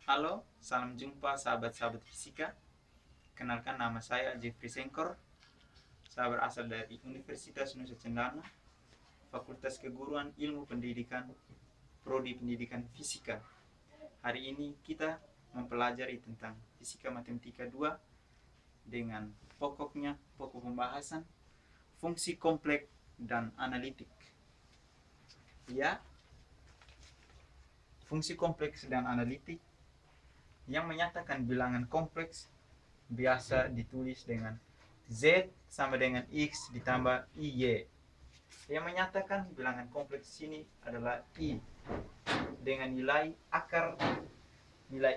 Halo, salam jumpa sahabat-sahabat fisika. Kenalkan, nama saya Jeffrey Sengkor. Saya berasal dari Universitas Nusa Cendana, Fakultas Keguruan Ilmu Pendidikan, Prodi Pendidikan Fisika. Hari ini kita mempelajari tentang Fisika Matematika 2 dengan pokok pembahasan fungsi kompleks dan analitik. Ya, fungsi kompleks dan analitik yang menyatakan bilangan kompleks biasa ditulis dengan Z sama dengan X ditambah IY. Yang menyatakan bilangan kompleks sini adalah I dengan nilai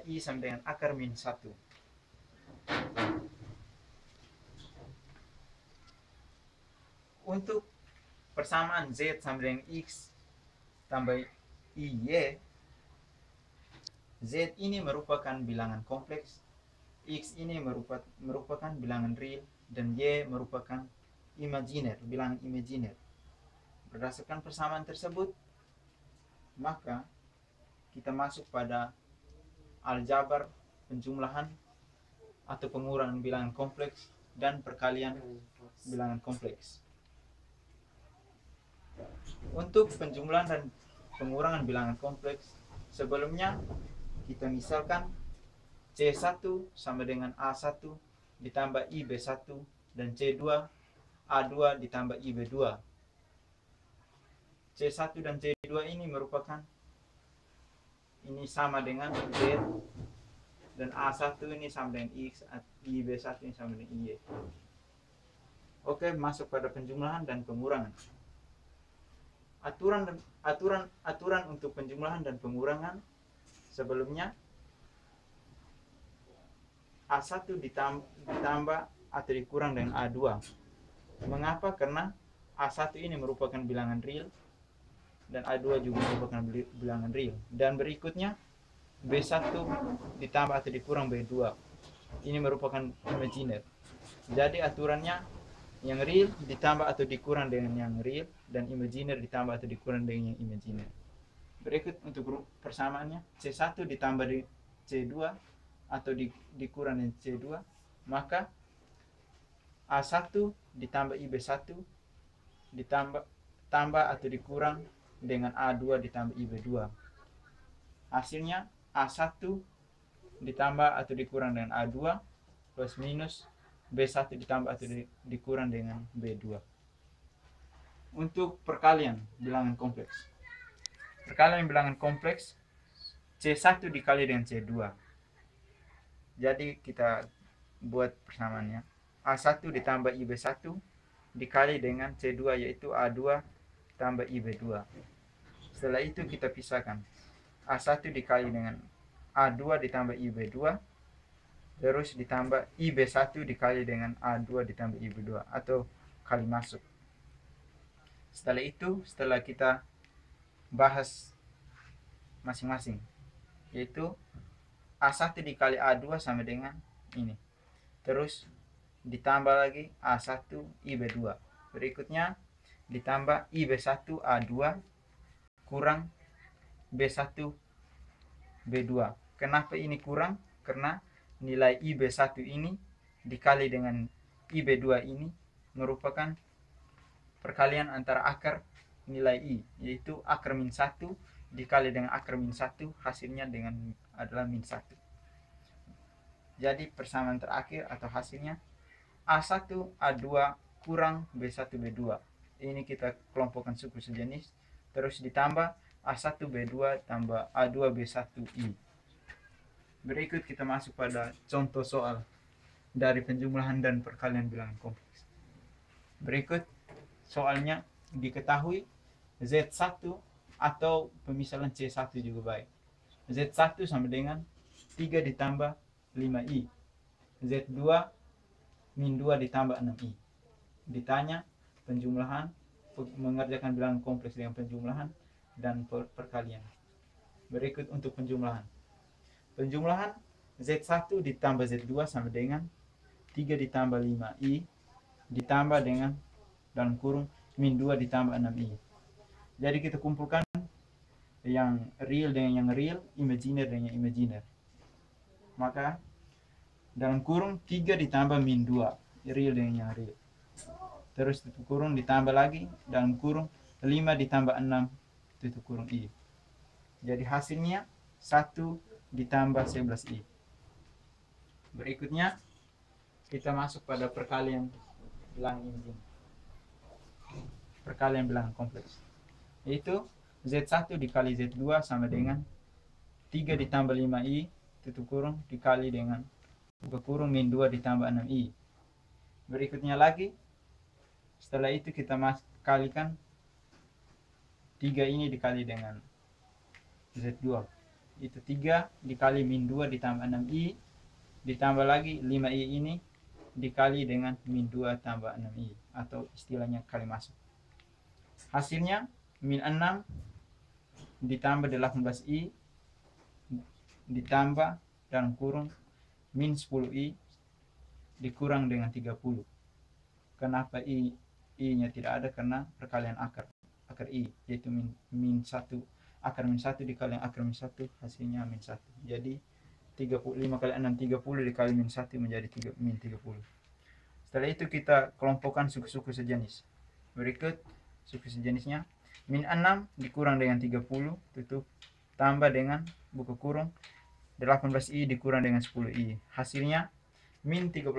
I sama dengan akar min 1. Untuk persamaan Z sama dengan X tambah IY, Z ini merupakan bilangan kompleks, X ini merupakan bilangan real, dan Y merupakan bilangan imajiner. Berdasarkan persamaan tersebut, maka kita masuk pada aljabar penjumlahan atau pengurangan bilangan kompleks dan perkalian bilangan kompleks. Untuk penjumlahan dan pengurangan bilangan kompleks, sebelumnya kita misalkan C1 sama dengan A1 ditambah IB1 dan C2 A2 ditambah IB2. C1 dan C2 ini merupakan ini sama dengan Z, dan A1 ini sama dengan X, IB1 ini sama dengan Y. Oke, masuk pada penjumlahan dan pengurangan. Aturan untuk penjumlahan dan pengurangan sebelumnya A1 ditambah atau dikurang dengan A2. Mengapa? Karena A1 ini merupakan bilangan real dan A2 juga merupakan bilangan real. Dan berikutnya B1 ditambah atau dikurang B2. Ini merupakan imajiner. Jadi aturannya yang real ditambah atau dikurang dengan yang real, dan imajiner ditambah atau dikurang dengan yang imajiner. Berikut untuk persamaannya, C1 ditambah C2 atau dikurang dengan C2, maka A1 ditambah IB1 ditambah atau dikurang dengan A2 ditambah IB2. Hasilnya A1 ditambah atau dikurang dengan A2 plus minus B1 ditambah atau dikurang dengan B2. Untuk perkalian bilangan kompleks. Perkalian bilangan kompleks, C1 dikali dengan C2. Jadi kita buat persamaannya. A1 ditambah IB1 dikali dengan C2, yaitu A2 tambah IB2. Setelah itu kita pisahkan. A1 dikali dengan A2 ditambah IB2, terus ditambah IB1 dikali dengan A2 ditambah IB2, atau kali masuk. Setelah itu, setelah kita bahas masing-masing, yaitu A1 dikali A2 sama dengan ini, terus ditambah lagi A1 IB2, berikutnya ditambah IB1 A2 kurang B1 B2. Kenapa ini kurang? Karena nilai IB1 ini dikali dengan IB2 ini merupakan perkalian antara akar nilai I, yaitu akar min 1 dikali dengan akar min 1, hasilnya adalah min 1. Jadi persamaan terakhir atau hasilnya A1 A2 kurang B1 B2. Ini kita kelompokkan suku sejenis, terus ditambah A1 B2 tambah A2 B1 I. Berikut kita masuk pada contoh soal dari penjumlahan dan perkalian bilangan kompleks. Berikut soalnya, diketahui Z1 atau pemisalan C1 juga baik. Z1 sama dengan 3 ditambah 5I. Z2 min 2 ditambah 6I. Ditanya penjumlahan, mengerjakan bilangan kompleks dengan penjumlahan dan perkalian. Berikut untuk penjumlahan. Penjumlahan Z1 ditambah Z2 sama dengan 3 ditambah 5I ditambah dengan dalam kurung min 2 ditambah 6I. Jadi kita kumpulkan yang real dengan yang real, imajiner dengan yang imajiner. Maka dalam kurung 3 ditambah min 2, real dengan yang real. Terus tutup kurung ditambah lagi dalam kurung 5 ditambah 6 tutup kurung I. Jadi hasilnya 1 ditambah 11I. Berikutnya kita masuk pada perkalian bilangan inti. Perkalian bilangan kompleks. Yaitu Z1 dikali Z2 sama dengan 3 ditambah 5I tutup kurung dikali dengan buka kurung min 2 ditambah 6I. Berikutnya lagi, setelah itu kita kalikan 3 ini dikali dengan Z2. Itu 3 dikali min 2 ditambah 6I, ditambah lagi 5I ini dikali dengan min 2 tambah 6I, atau istilahnya kali masuk. Hasilnya min 6 ditambah 18I ditambah dalam kurung min 10I dikurang dengan 30. Kenapa I-nya tidak ada? Karena perkalian akar I, yaitu min 1. Akar min 1 dikali akar min 1 hasilnya min 1. Jadi 35 kali 6 30 dikali min 1 menjadi min 30. Setelah itu kita kelompokkan suku-suku sejenis. Berikut suku sejenisnya. Min 6 dikurang dengan 30 tutup tambah dengan buka kurung 18I dikurang dengan 10I. Hasilnya min 36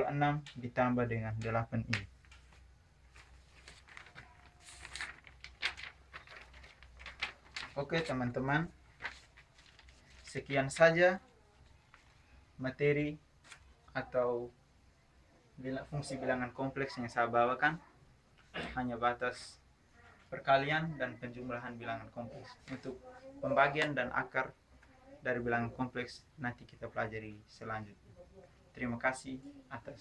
ditambah dengan 8I. Oke teman-teman, sekian saja materi atau fungsi bilangan kompleks yang saya bawakan. Hanya batas perkalian dan penjumlahan bilangan kompleks. Untuk pembagian dan akar dari bilangan kompleks nanti kita pelajari selanjutnya. Terima kasih atas